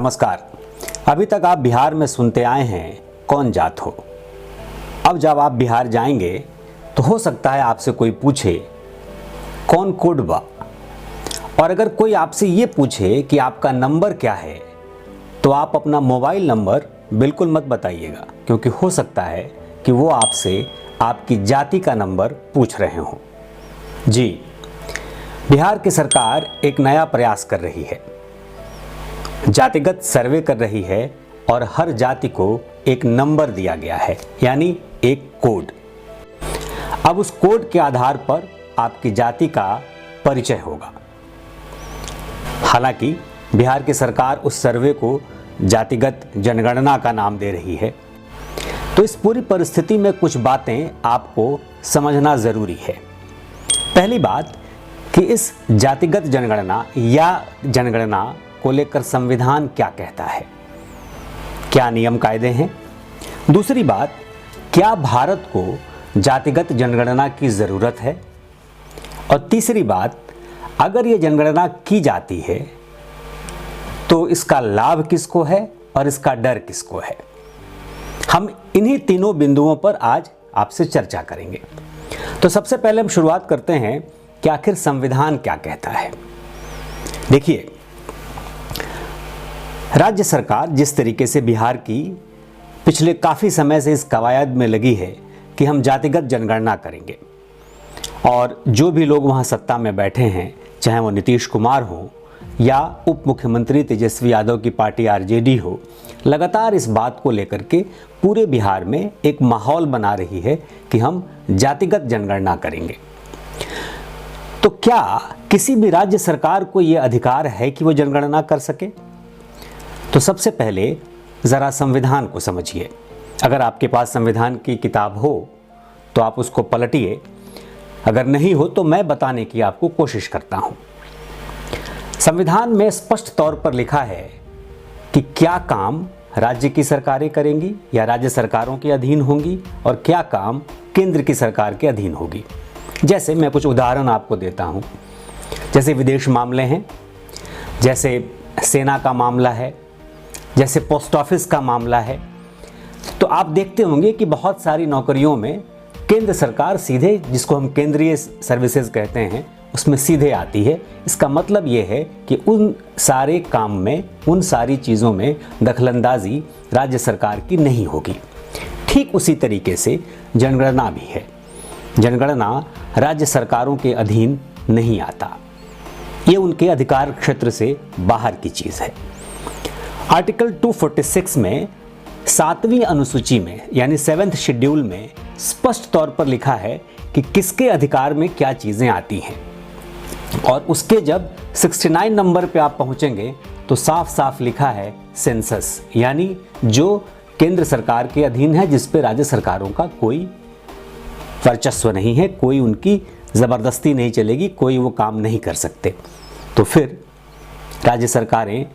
नमस्कार। अभी तक आप बिहार में सुनते आए हैं कौन जात हो। अब जब आप बिहार जाएंगे तो हो सकता है आपसे कोई पूछे कौन कोड बा, और अगर कोई आपसे ये पूछे कि आपका नंबर क्या है तो आप अपना मोबाइल नंबर बिल्कुल मत बताइएगा, क्योंकि हो सकता है कि वो आपसे आपकी जाति का नंबर पूछ रहे हों। जी, बिहार की सरकार एक नया प्रयास कर रही है, जातिगत सर्वे कर रही है और हर जाति को एक नंबर दिया गया है, यानी एक कोड। अब उस कोड के आधार पर आपकी जाति का परिचय होगा। हालांकि बिहार की सरकार उस सर्वे को जातिगत जनगणना का नाम दे रही है, तो इस पूरी परिस्थिति में कुछ बातें आपको समझना ज़रूरी है। पहली बात कि इस जातिगत जनगणना या जनगणना को लेकर संविधान क्या कहता है, क्या नियम कायदे हैं। दूसरी बात, क्या भारत को जातिगत जनगणना की ज़रूरत है। और तीसरी बात, अगर ये जनगणना की जाती है तो इसका लाभ किसको है और इसका डर किसको है। हम इन्हीं तीनों बिंदुओं पर आज आपसे चर्चा करेंगे। तो सबसे पहले हम शुरुआत करते हैं कि आखिर संविधान क्या कहता है। देखिए, राज्य सरकार जिस तरीके से बिहार की पिछले काफ़ी समय से इस कवायद में लगी है कि हम जातिगत जनगणना करेंगे, और जो भी लोग वहाँ सत्ता में बैठे हैं, चाहे वो नीतीश कुमार हो या उप मुख्यमंत्री तेजस्वी यादव की पार्टी आरजेडी हो, लगातार इस बात को लेकर के पूरे बिहार में एक माहौल बना रही है कि हम जातिगत जनगणना करेंगे। तो क्या किसी भी राज्य सरकार को ये अधिकार है कि वो जनगणना कर सके? तो सबसे पहले ज़रा संविधान को समझिए। अगर आपके पास संविधान की किताब हो तो आप उसको पलटिए, अगर नहीं हो तो मैं बताने की आपको कोशिश करता हूँ। संविधान में स्पष्ट तौर पर लिखा है कि क्या काम राज्य की सरकारें करेंगी या राज्य सरकारों के अधीन होंगी और क्या काम केंद्र की सरकार के अधीन होगी। जैसे मैं कुछ उदाहरण आपको देता हूँ, जैसे विदेश मामले हैं, जैसे सेना का मामला है, जैसे पोस्ट ऑफिस का मामला है। तो आप देखते होंगे कि बहुत सारी नौकरियों में केंद्र सरकार सीधे, जिसको हम केंद्रीय सर्विसेज कहते हैं, उसमें सीधे आती है। इसका मतलब ये है कि उन सारे काम में, उन सारी चीज़ों में दखलंदाजी राज्य सरकार की नहीं होगी। ठीक उसी तरीके से जनगणना भी है। जनगणना राज्य सरकारों के अधीन नहीं आता, ये उनके अधिकार क्षेत्र से बाहर की चीज़ है। आर्टिकल 246 में 7वीं अनुसूची में, यानी 7th शेड्यूल में स्पष्ट तौर पर लिखा है कि किसके अधिकार में क्या चीज़ें आती हैं, और उसके जब 69 नंबर पे आप पहुंचेंगे तो साफ साफ लिखा है सेंसस, यानी जो केंद्र सरकार के अधीन है, जिस पे राज्य सरकारों का कोई वर्चस्व नहीं है, कोई उनकी ज़बरदस्ती नहीं चलेगी, कोई वो काम नहीं कर सकते। तो फिर राज्य सरकारें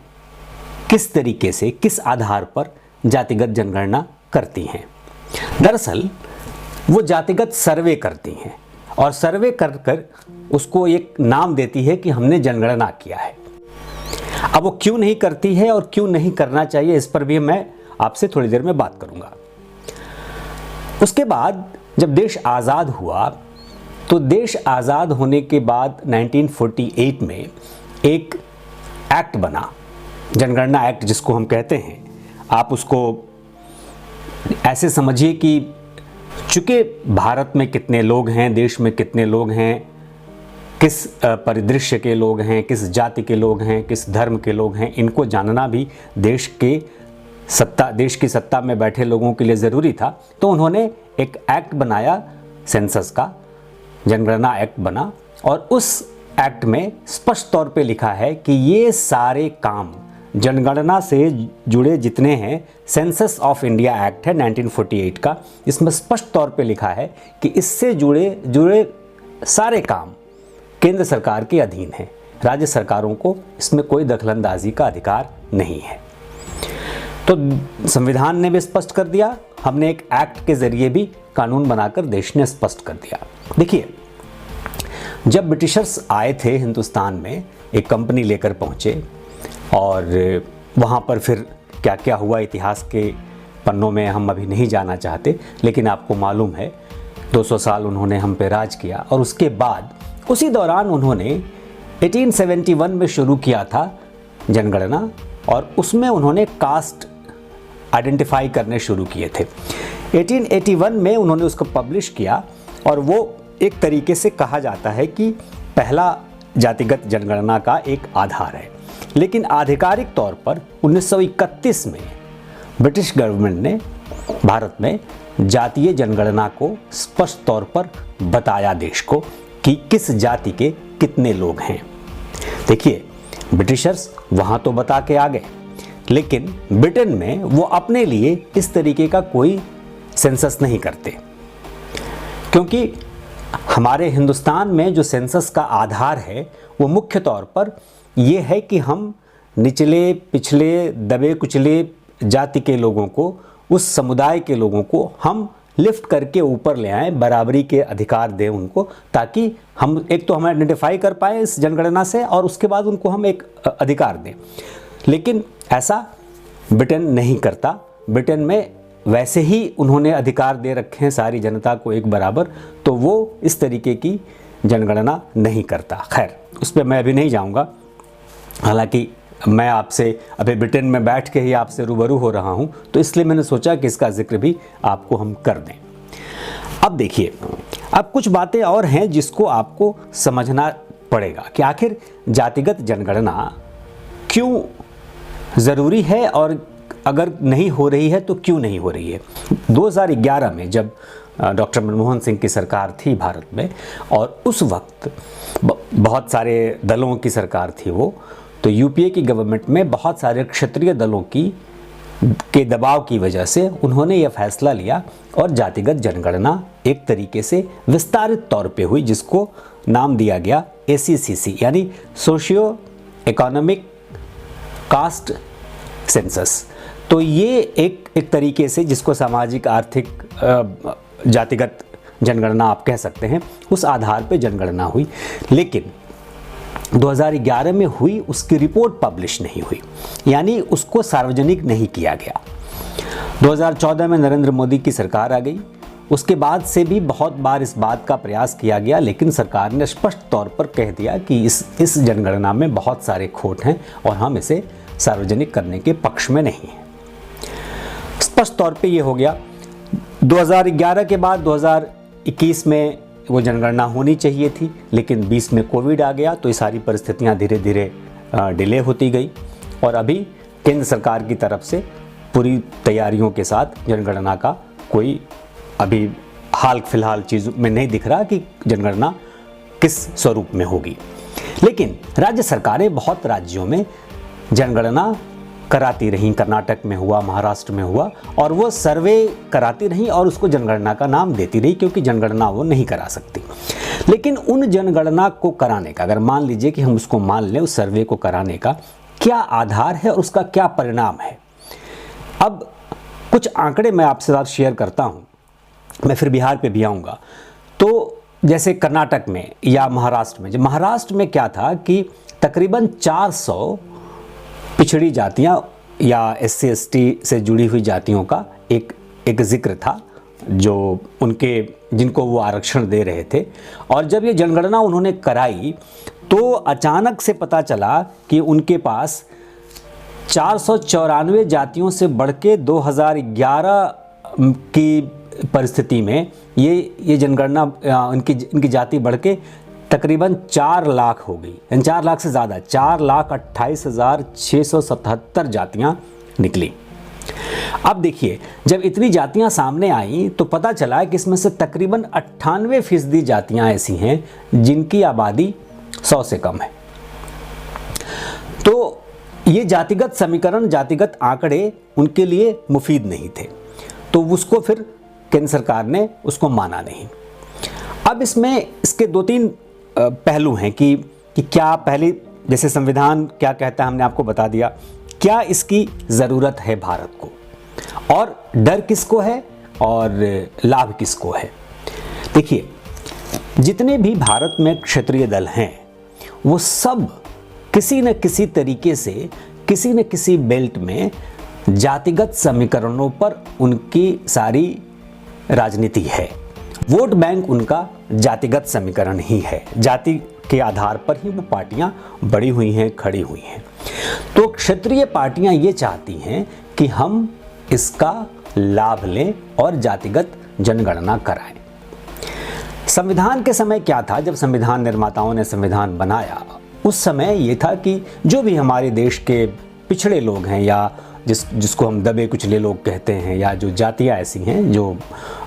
किस तरीके से, किस आधार पर जातिगत जनगणना करती हैं? दरअसल वो जातिगत सर्वे करती हैं, और सर्वे कर कर उसको एक नाम देती है कि हमने जनगणना किया है। अब वो क्यों नहीं करती है और क्यों नहीं करना चाहिए, इस पर भी मैं आपसे थोड़ी देर में बात करूंगा। उसके बाद जब देश आज़ाद हुआ, तो देश आज़ाद होने के बाद 1948 में एक एक्ट बना, जनगणना एक्ट जिसको हम कहते हैं। आप उसको ऐसे समझिए कि चूँकि भारत में कितने लोग हैं, देश में कितने लोग हैं, किस परिदृश्य के लोग हैं, किस जाति के लोग हैं, किस धर्म के लोग हैं, इनको जानना भी देश की सत्ता में बैठे लोगों के लिए ज़रूरी था। तो उन्होंने एक एक्ट बनाया, सेंसस का जनगणना एक्ट बना, और उस एक्ट में स्पष्ट तौर पे लिखा है कि ये सारे काम जनगणना से जुड़े जितने हैं, सेंसस ऑफ इंडिया एक्ट है 1948 का, इसमें स्पष्ट तौर पे लिखा है कि इससे जुड़े सारे काम केंद्र सरकार के अधीन हैं। राज्य सरकारों को इसमें कोई दखलंदाजी का अधिकार नहीं है। तो संविधान ने भी स्पष्ट कर दिया, हमने एक एक्ट के जरिए भी कानून बनाकर देश ने स्पष्ट कर दिया। देखिए, जब ब्रिटिशर्स आए थे हिंदुस्तान में, एक कंपनी लेकर पहुँचे और वहाँ पर फिर क्या क्या हुआ इतिहास के पन्नों में हम अभी नहीं जाना चाहते, लेकिन आपको मालूम है 200 साल उन्होंने हम पे राज किया। और उसके बाद उसी दौरान उन्होंने 1871 में शुरू किया था जनगणना, और उसमें उन्होंने कास्ट आइडेंटिफाई करने शुरू किए थे। 1881 में उन्होंने उसको पब्लिश किया, और वो एक तरीके से कहा जाता है कि पहला जातिगत जनगणना का एक आधार है। लेकिन आधिकारिक तौर पर 1931 में ब्रिटिश गवर्नमेंट ने भारत में जातीय जनगणना को स्पष्ट तौर पर बताया देश को कि किस जाति के कितने लोग हैं। देखिए, ब्रिटिशर्स वहाँ तो बता के आ गए, लेकिन ब्रिटेन में वो अपने लिए इस तरीके का कोई सेंसस नहीं करते, क्योंकि हमारे हिंदुस्तान में जो सेंसस का आधार है वो मुख्य तौर पर ये है कि हम निचले पिछले दबे कुचले जाति के लोगों को, उस समुदाय के लोगों को हम लिफ्ट करके ऊपर ले आएं, बराबरी के अधिकार दें उनको, ताकि हम एक तो हमें आइडेंटिफाई कर पाएँ इस जनगणना से, और उसके बाद उनको हम एक अधिकार दें। लेकिन ऐसा ब्रिटेन नहीं करता। ब्रिटेन में वैसे ही उन्होंने अधिकार दे रखे हैं सारी जनता को एक बराबर, तो वो इस तरीके की जनगणना नहीं करता। खैर, उस पर मैं अभी नहीं जाऊंगा। हालांकि मैं आपसे अभी ब्रिटेन में बैठ के ही आपसे रूबरू हो रहा हूं, तो इसलिए मैंने सोचा कि इसका जिक्र भी आपको हम कर दें। अब देखिए, अब कुछ बातें और हैं जिसको आपको समझना पड़ेगा कि आखिर जातिगत जनगणना क्यों ज़रूरी है, और अगर नहीं हो रही है तो क्यों नहीं हो रही है। 2011 में जब डॉक्टर मनमोहन सिंह की सरकार थी भारत में, और उस वक्त बहुत सारे दलों की सरकार थी वो, तो यूपीए की गवर्नमेंट में बहुत सारे क्षेत्रीय दलों के दबाव की वजह से उन्होंने यह फैसला लिया, और जातिगत जनगणना एक तरीके से विस्तारित तौर पे हुई, जिसको नाम दिया गया ACCC, यानी सोशियो इकोनॉमिक कास्ट सेंसस। तो ये एक तरीके से, जिसको सामाजिक आर्थिक जातिगत जनगणना आप कह सकते हैं, उस आधार पे जनगणना हुई। लेकिन 2011 में हुई, उसकी रिपोर्ट पब्लिश नहीं हुई, यानी उसको सार्वजनिक नहीं किया गया। 2014 में नरेंद्र मोदी की सरकार आ गई। उसके बाद से भी बहुत बार इस बात का प्रयास किया गया, लेकिन सरकार ने स्पष्ट तौर पर कह दिया कि इस जनगणना में बहुत सारे खोट हैं और हम इसे सार्वजनिक करने के पक्ष में नहीं हैं। स्पष्ट तौर पे ये हो गया। 2011 के बाद 2021 में वो जनगणना होनी चाहिए थी, लेकिन 20 में कोविड आ गया, तो ये सारी परिस्थितियाँ धीरे धीरे डिले होती गई, और अभी केंद्र सरकार की तरफ से पूरी तैयारियों के साथ जनगणना का कोई अभी हाल फिलहाल चीज़ में नहीं दिख रहा कि जनगणना किस स्वरूप में होगी। लेकिन राज्य सरकारें बहुत राज्यों में जनगणना कराती रहीं, कर्नाटक में हुआ, महाराष्ट्र में हुआ, और वो सर्वे कराती रहीं और उसको जनगणना का नाम देती रही, क्योंकि जनगणना वो नहीं करा सकती। लेकिन उन जनगणना को कराने का, अगर मान लीजिए कि हम उसको मान लें, उस सर्वे को कराने का क्या आधार है और उसका क्या परिणाम है। अब कुछ आंकड़े मैं आपसे साथ शेयर करता हूँ, मैं फिर बिहार पे भी आऊँगा। तो जैसे कर्नाटक में या महाराष्ट्र में, महाराष्ट्र में क्या था कि तकरीबन 400 पिछड़ी जातियां या SC ST से जुड़ी हुई जातियों का एक जिक्र था, जो जिनको वो आरक्षण दे रहे थे। और जब ये जनगणना उन्होंने कराई, तो अचानक से पता चला कि उनके पास 494 जातियों से बढ़ के 2011 की परिस्थिति में ये जनगणना इनकी जाति बढ़ के तकरीबन 4 लाख हो गई, 4 लाख से ज़्यादा, 4,28,677 जातियाँ निकली। अब देखिए, जब इतनी जातियाँ सामने आई तो पता चला कि इसमें से तकरीबन 98% जातियाँ ऐसी हैं जिनकी आबादी 100 से कम है। तो ये जातिगत समीकरण, जातिगत आंकड़े उनके लिए मुफीद नहीं थे, तो उसको फिर केंद्र सरकार ने उसको माना नहीं। अब इसके 2-3 पहलू हैं कि क्या, पहले जैसे संविधान क्या कहता है हमने आपको बता दिया, क्या इसकी ज़रूरत है भारत को, और डर किसको है और लाभ किसको है। देखिए, जितने भी भारत में क्षेत्रीय दल हैं वो सब किसी न किसी तरीके से किसी न किसी बेल्ट में जातिगत समीकरणों पर उनकी सारी राजनीति है। वोट बैंक उनका जातिगत समीकरण ही है। जाति के आधार पर ही वो पार्टियां बढ़ी हुई हैं, खड़ी हुई हैं। तो क्षेत्रीय पार्टियां ये चाहती हैं कि हम इसका लाभ लें और जातिगत जनगणना कराएं। संविधान के समय क्या था, जब संविधान निर्माताओं ने संविधान बनाया, उस समय ये था कि जो भी हमारे देश के पिछड़े लोग हैं या जिसको हम दबे कुचले लोग कहते हैं, या जो जातियाँ ऐसी हैं जो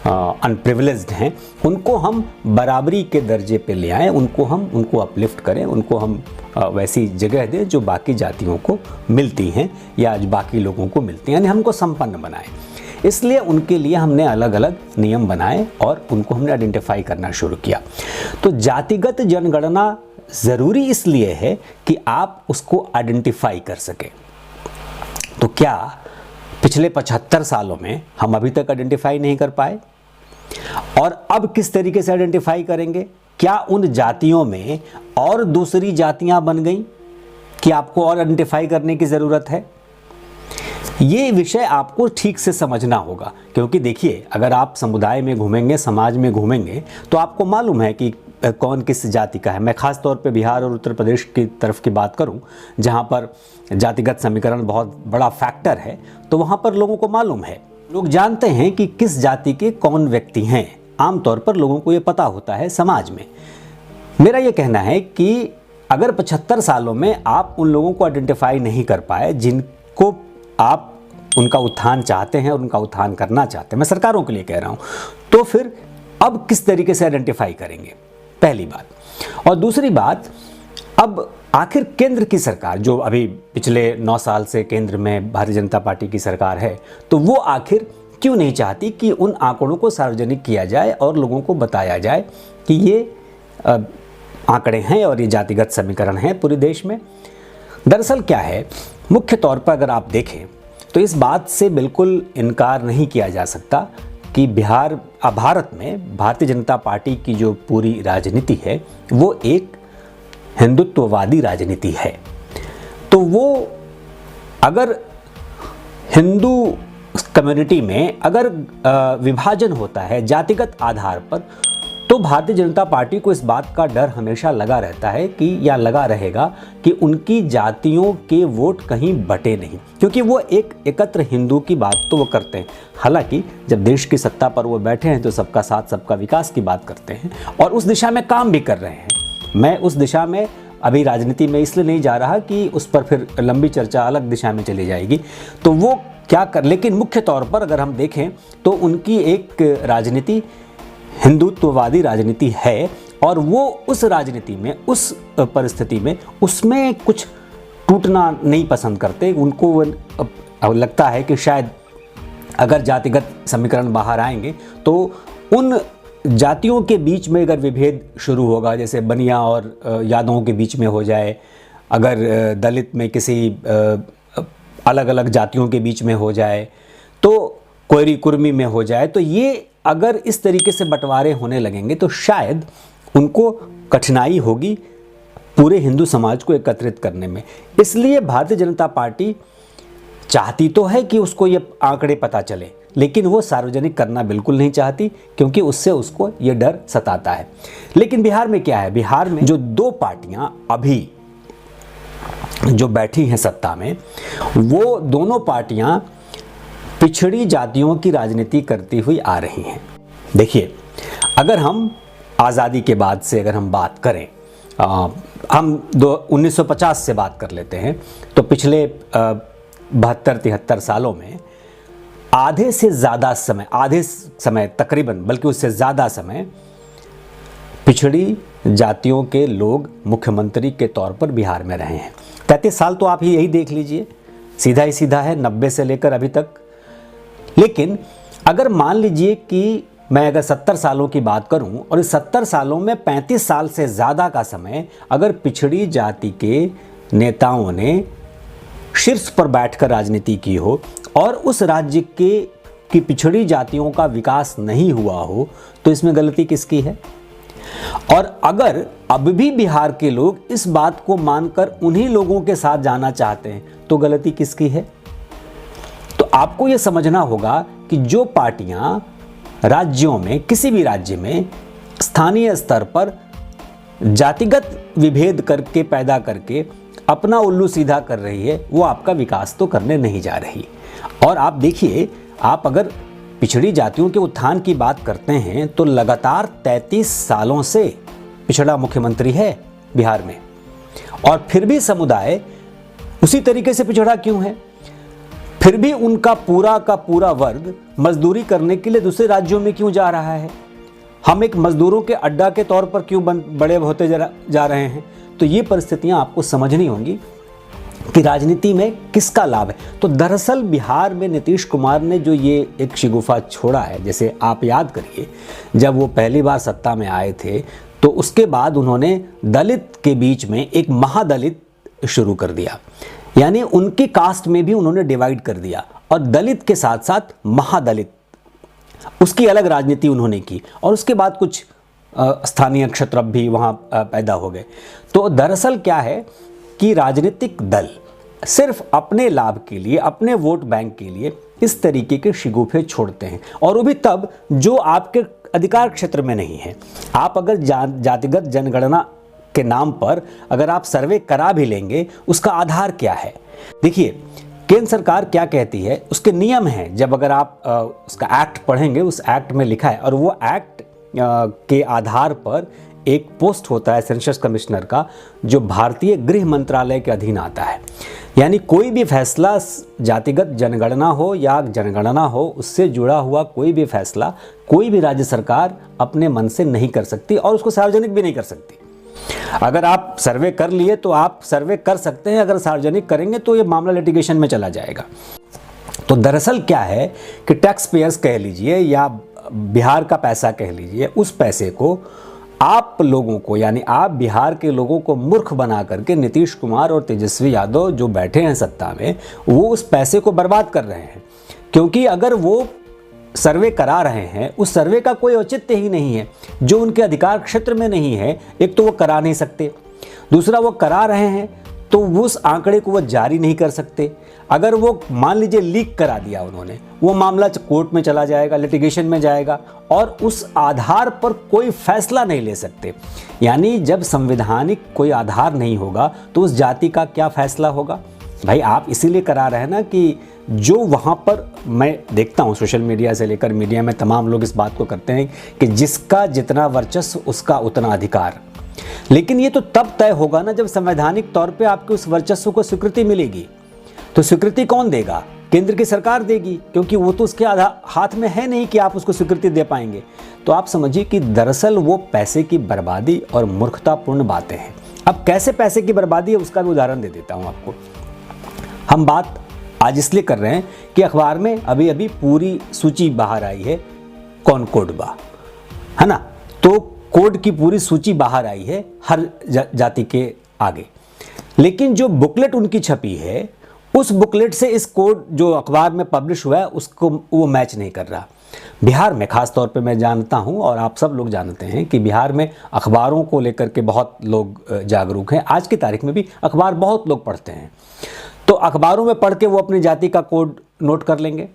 अनप्रिविलेज्ड हैं, उनको हम बराबरी के दर्जे पे ले आएँ, उनको अपलिफ्ट करें, उनको हम वैसी जगह दें जो बाकी जातियों को मिलती हैं या जो बाकी लोगों को मिलती हैं, यानी हमको संपन्न बनाएं। इसलिए उनके लिए हमने अलग अलग नियम बनाए और उनको हमने आइडेंटिफाई करना शुरू किया। तो जातिगत जनगणना ज़रूरी इसलिए है कि आप उसको आइडेंटिफाई कर सकें। तो क्या पिछले 75 सालों में हम अभी तक आइडेंटिफाई नहीं कर पाए? और अब किस तरीके से आइडेंटिफाई करेंगे? क्या उन जातियों में और दूसरी जातियां बन गई कि आपको और आइडेंटिफाई करने की ज़रूरत है? ये विषय आपको ठीक से समझना होगा, क्योंकि देखिए, अगर आप समुदाय में घूमेंगे, समाज में घूमेंगे, तो आपको मालूम है कि कौन किस जाति का है। मैं खास तौर पे बिहार और उत्तर प्रदेश की तरफ की बात करूं, जहां पर जातिगत समीकरण बहुत बड़ा फैक्टर है, तो वहां पर लोगों को मालूम है, लोग जानते हैं कि किस जाति के कौन व्यक्ति हैं। आमतौर पर लोगों को ये पता होता है समाज में। मेरा ये कहना है कि अगर 75 सालों में आप उन लोगों को आइडेंटिफाई नहीं कर पाए जिनको आप उनका उत्थान चाहते हैं और उनका उत्थान करना चाहते हैं, मैं सरकारों के लिए कह रहा हूं, तो फिर अब किस तरीके से आइडेंटिफाई करेंगे? पहली बात। और दूसरी बात, अब आखिर केंद्र की सरकार, जो अभी पिछले 9 साल से केंद्र में भारतीय जनता पार्टी की सरकार है, तो वो आखिर क्यों नहीं चाहती कि उन आंकड़ों को सार्वजनिक किया जाए और लोगों को बताया जाए कि ये आंकड़े हैं और ये जातिगत समीकरण हैं पूरे देश में? दरअसल क्या है, मुख्य तौर पर अगर आप देखें तो इस बात से बिल्कुल इनकार नहीं किया जा सकता कि भारत में भारतीय जनता पार्टी की जो पूरी राजनीति है वो एक हिंदुत्ववादी राजनीति है। तो वो अगर हिंदू कम्युनिटी में अगर विभाजन होता है जातिगत आधार पर, तो भारतीय जनता पार्टी को इस बात का डर हमेशा लगा रहता है कि या लगा रहेगा कि उनकी जातियों के वोट कहीं बटे नहीं, क्योंकि वो एक एकत्र हिंदू की बात तो वो करते हैं। हालांकि जब देश की सत्ता पर वो बैठे हैं तो सबका साथ सबका विकास की बात करते हैं और उस दिशा में काम भी कर रहे हैं। मैं उस दिशा में अभी राजनीति में इसलिए नहीं जा रहा कि उस पर फिर लंबी चर्चा अलग दिशा में चली जाएगी, तो वो क्या कर, लेकिन मुख्य तौर पर अगर हम देखें तो उनकी एक राजनीति हिंदुत्ववादी राजनीति है और वो उस राजनीति में, उस परिस्थिति में, उसमें कुछ टूटना नहीं पसंद करते। उनको लगता है कि शायद अगर जातिगत समीकरण बाहर आएंगे तो उन जातियों के बीच में अगर विभेद शुरू होगा, जैसे बनिया और यादवों के बीच में हो जाए, अगर दलित में किसी अलग अलग जातियों के बीच में हो जाए, तो कोयरी कुर्मी में हो जाए, तो ये अगर इस तरीके से बंटवारे होने लगेंगे तो शायद उनको कठिनाई होगी पूरे हिंदू समाज को एकत्रित करने में। इसलिए भारतीय जनता पार्टी चाहती तो है कि उसको ये आंकड़े पता चले, लेकिन वो सार्वजनिक करना बिल्कुल नहीं चाहती, क्योंकि उससे उसको ये डर सताता है। लेकिन बिहार में क्या है, बिहार में जो 2 पार्टियां अभी जो बैठी हैं सत्ता में, वो दोनों पार्टियां पिछड़ी जातियों की राजनीति करती हुई आ रही हैं। देखिए, अगर हम आज़ादी के बाद से अगर हम बात करें, हम 1950 से बात कर लेते हैं, तो पिछले 72-73 सालों में आधे समय तकरीबन, बल्कि उससे ज़्यादा समय पिछड़ी जातियों के लोग मुख्यमंत्री के तौर पर बिहार में रहे हैं। 33 साल तो आप ही यही देख लीजिए, सीधा ही सीधा है, 90 से लेकर अभी तक। लेकिन अगर मान लीजिए कि मैं अगर 70 सालों की बात करूं और इस 70 सालों में 35 साल से ज़्यादा का समय अगर पिछड़ी जाति के नेताओं ने शीर्ष पर बैठकर राजनीति की हो और उस राज्य की पिछड़ी जातियों का विकास नहीं हुआ हो, तो इसमें गलती किसकी है? और अगर अब भी बिहार के लोग इस बात को मानकर उन्हीं लोगों के साथ जाना चाहते हैं तो गलती किसकी है? तो आपको यह समझना होगा कि जो पार्टियां राज्यों में, किसी भी राज्य में स्थानीय स्तर पर जातिगत विभेद करके, पैदा करके अपना उल्लू सीधा कर रही है, वो आपका विकास तो करने नहीं जा रही। और आप देखिए, आप अगर पिछड़ी जातियों के उत्थान की बात करते हैं तो लगातार 33 सालों से पिछड़ा मुख्यमंत्री है बिहार में, और फिर भी समुदाय उसी तरीके से पिछड़ा क्यों है? फिर भी उनका पूरा का पूरा वर्ग मजदूरी करने के लिए दूसरे राज्यों में क्यों जा रहा है? हम एक मजदूरों के अड्डा के तौर पर क्यों बड़े होते जा रहे हैं? तो ये परिस्थितियां आपको समझनी होंगी कि राजनीति में किसका लाभ है। तो दरअसल बिहार में नीतीश कुमार ने जो ये एक शिगुफा छोड़ा है, जैसे आप याद करिए जब वो पहली बार सत्ता में आए थे तो उसके बाद उन्होंने दलित के बीच में एक महादलित शुरू कर दिया, यानी उनकी कास्ट में भी उन्होंने डिवाइड कर दिया, और दलित के साथ साथ महादलित, उसकी अलग राजनीति उन्होंने की, और उसके बाद कुछ स्थानीय क्षत्रप भी वहाँ पैदा हो गए। तो दरअसल क्या है कि राजनीतिक दल सिर्फ अपने लाभ के लिए, अपने वोट बैंक के लिए इस तरीके के शिगुफे छोड़ते हैं, और वो भी तब जो आपके अधिकार क्षेत्र में नहीं है। आप अगर जातिगत जनगणना के नाम पर अगर आप सर्वे करा भी लेंगे, उसका आधार क्या है? देखिए, केंद्र सरकार क्या कहती है, उसके नियम हैं। जब अगर आप उसका एक्ट पढ़ेंगे, उस एक्ट में लिखा है, और वो एक्ट के आधार पर एक पोस्ट होता है सेंसस कमिश्नर का, जो भारतीय गृह मंत्रालय के अधीन आता है। यानी कोई भी फैसला, जातिगत जनगणना हो या जनगणना हो, उससे जुड़ा हुआ कोई भी फैसला कोई भी राज्य सरकार अपने मन से नहीं कर सकती, और उसको सार्वजनिक भी नहीं कर सकती। अगर आप सर्वे कर लिए तो आप सर्वे कर सकते हैं, अगर सार्वजनिक करेंगे तो ये मामला लिटिगेशन में चला जाएगा। तो दरअसल क्या है कि टैक्स पेयर्स कह लीजिए या बिहार का पैसा कह लीजिए, उस पैसे को आप लोगों को, यानी आप बिहार के लोगों को मूर्ख बना करके नीतीश कुमार और तेजस्वी यादव जो बैठे हैं सत्ता में, वो उस पैसे को बर्बाद कर रहे हैं। क्योंकि अगर वो सर्वे करा रहे हैं, उस सर्वे का कोई औचित्य ही नहीं है, जो उनके अधिकार क्षेत्र में नहीं है। एक तो वो करा नहीं सकते, दूसरा वो करा रहे हैं तो उस आंकड़े को वो जारी नहीं कर सकते। अगर वो मान लीजिए लीक करा दिया उन्होंने, वो मामला कोर्ट में चला जाएगा, लिटिगेशन में जाएगा, और उस आधार पर कोई फैसला नहीं ले सकते। यानी जब संवैधानिक कोई आधार नहीं होगा तो उस जाति का क्या फैसला होगा? भाई आप इसीलिए करा रहे हैं ना कि जो वहाँ पर, मैं देखता हूँ सोशल मीडिया से लेकर मीडिया में तमाम लोग इस बात को करते हैं कि जिसका जितना वर्चस्व उसका उतना अधिकार। लेकिन ये तो तब तय होगा ना जब संवैधानिक तौर पे आपके उस वर्चस्व को स्वीकृति मिलेगी। तो स्वीकृति कौन देगा? केंद्र की सरकार देगी, क्योंकि वो तो उसके हाथ में है नहीं कि आप उसको स्वीकृति दे पाएंगे। तो आप समझिए कि दरअसल वो पैसे की बर्बादी और मूर्खतापूर्ण बातें हैं। अब कैसे पैसे की बर्बादी है उसका भी उदाहरण दे देता हूँ आपको। हम बात आज इसलिए कर रहे हैं कि अखबार में अभी अभी पूरी सूची बाहर आई है कौन कोड बा, है ना? तो कोड की पूरी सूची बाहर आई है हर जाति के आगे, लेकिन जो बुकलेट उनकी छपी है उस बुकलेट से इस कोड जो अखबार में पब्लिश हुआ है उसको वो मैच नहीं कर रहा। बिहार में खास तौर पे मैं जानता हूं और आप सब लोग जानते हैं कि बिहार में अखबारों को लेकर के बहुत लोग जागरूक हैं। आज की तारीख में भी अखबार बहुत लोग पढ़ते हैं, तो अखबारों में पढ़ के वो अपनी जाति का कोड नोट कर लेंगे।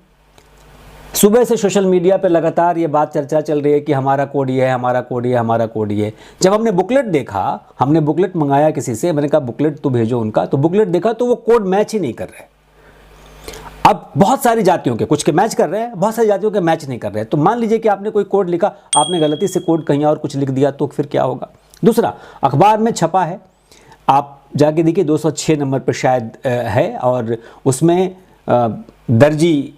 सुबह से सोशल मीडिया पे लगातार ये बात चर्चा चल रही है कि हमारा कोड ये है, हमारा कोड ये, हमारा कोड ये। जब हमने बुकलेट देखा, हमने बुकलेट मंगाया किसी से, मैंने कहा बुकलेट तो भेजो उनका, तो बुकलेट देखा तो वो कोड मैच ही नहीं कर रहे। अब बहुत सारी जातियों के, कुछ के मैच कर रहे हैं, बहुत सारी जातियों के मैच नहीं कर रहे हैं। तो मान लीजिए कि आपने कोई कोड लिखा, आपने गलती से कोड कहीं और कुछ लिख दिया, तो फिर क्या होगा? दूसरा, अखबार में छपा है, आप जाके देखिए 206 नंबर पर शायद है, और उसमें दर्जी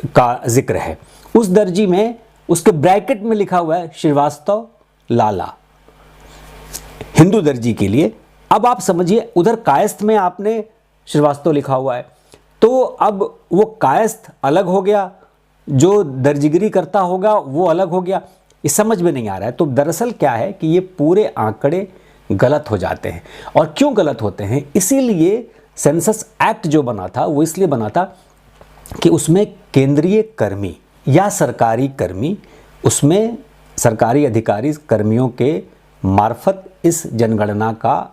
का जिक्र है। उस दर्जी में उसके ब्रैकेट में लिखा हुआ है श्रीवास्तव लाला, हिंदू दर्जी के लिए। अब आप समझिए, उधर कायस्थ में आपने श्रीवास्तव लिखा हुआ है, तो अब वो कायस्थ अलग हो गया, जो दर्जीगिरी करता होगा वो अलग हो गया। ये समझ में नहीं आ रहा है। तो दरअसल क्या है कि ये पूरे आंकड़े गलत हो जाते हैं। और क्यों गलत होते हैं? इसीलिए सेंसस एक्ट जो बना था वो इसलिए बना था कि उसमें केंद्रीय कर्मी या सरकारी कर्मी, उसमें सरकारी अधिकारी कर्मियों के मार्फत इस जनगणना का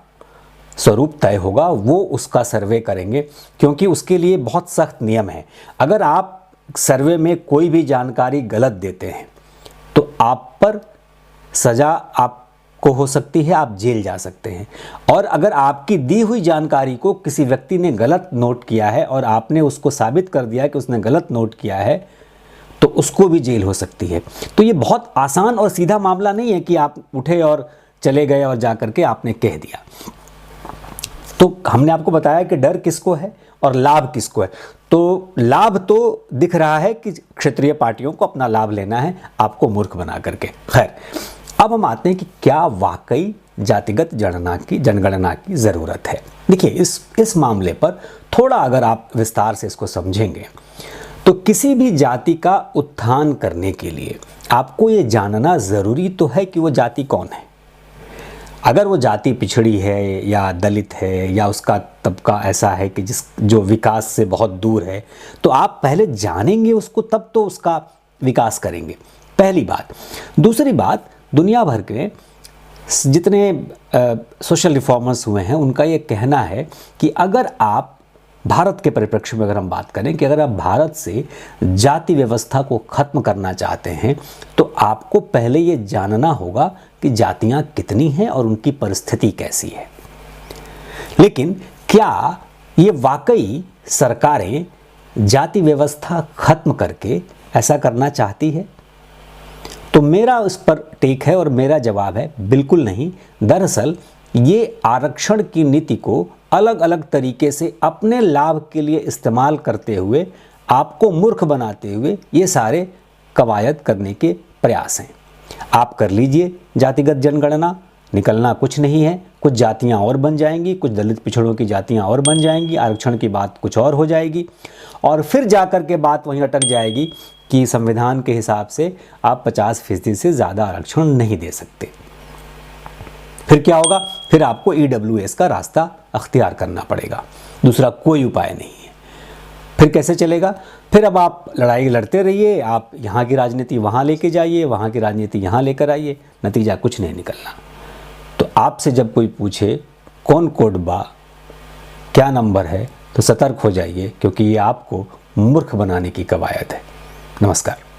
स्वरूप तय होगा, वो उसका सर्वे करेंगे, क्योंकि उसके लिए बहुत सख्त नियम है। अगर आप सर्वे में कोई भी जानकारी गलत देते हैं तो आप पर सज़ा आपको हो सकती है, आप जेल जा सकते हैं। और अगर आपकी दी हुई जानकारी को किसी व्यक्ति ने गलत नोट किया है और आपने उसको साबित कर दिया कि उसने गलत नोट किया है, तो उसको भी जेल हो सकती है। तो ये बहुत आसान और सीधा मामला नहीं है कि आप उठे और चले गए और जा करके आपने कह दिया। तो हमने आपको बताया कि डर किसको है और लाभ किसको है। तो लाभ तो दिख रहा है कि क्षेत्रीय पार्टियों को अपना लाभ लेना है, आपको मूर्ख बना करके। खैर, अब हम आते हैं कि क्या वाकई जातिगत जनगणना की ज़रूरत है। देखिए, इस मामले पर थोड़ा अगर आप विस्तार से इसको समझेंगे तो किसी भी जाति का उत्थान करने के लिए आपको ये जानना ज़रूरी तो है कि वो जाति कौन है। अगर वो जाति पिछड़ी है या दलित है या उसका तबका ऐसा है कि जो विकास से बहुत दूर है, तो आप पहले जानेंगे उसको, तब तो उसका विकास करेंगे, पहली बात। दूसरी बात, दुनिया भर के जितने सोशल रिफॉर्मर्स हुए हैं उनका ये कहना है कि अगर आप भारत के परिप्रेक्ष्य में अगर हम बात करें कि अगर आप भारत से जाति व्यवस्था को ख़त्म करना चाहते हैं तो आपको पहले ये जानना होगा कि जातियां कितनी हैं और उनकी परिस्थिति कैसी है। लेकिन क्या ये वाकई सरकारें जाति व्यवस्था ख़त्म करके ऐसा करना चाहती है? तो मेरा उस पर टेक है और मेरा जवाब है बिल्कुल नहीं। दरअसल ये आरक्षण की नीति को अलग अलग तरीके से अपने लाभ के लिए इस्तेमाल करते हुए, आपको मूर्ख बनाते हुए ये सारे कवायद करने के प्रयास हैं। आप कर लीजिए जातिगत जनगणना, निकलना कुछ नहीं है। कुछ जातियां और बन जाएंगी, कुछ दलित पिछड़ों की जातियां और बन जाएंगी, आरक्षण की बात कुछ और हो जाएगी और फिर जाकर के बात वहीं अटक जाएगी कि संविधान के हिसाब से आप 50% से ज़्यादा आरक्षण नहीं दे सकते। फिर क्या होगा? फिर आपको EWS का रास्ता अख्तियार करना पड़ेगा, दूसरा कोई उपाय नहीं है। फिर कैसे चलेगा? फिर अब आप लड़ाई लड़ते रहिए, आप यहाँ की राजनीति वहाँ लेके जाइए, वहाँ की राजनीति यहाँ लेकर आइए, नतीजा कुछ नहीं निकलना। तो आपसे जब कोई पूछे कौन कोड बा, क्या नंबर है, तो सतर्क हो जाइए, क्योंकि ये आपको मूर्ख बनाने की कवायद है। नमस्कार।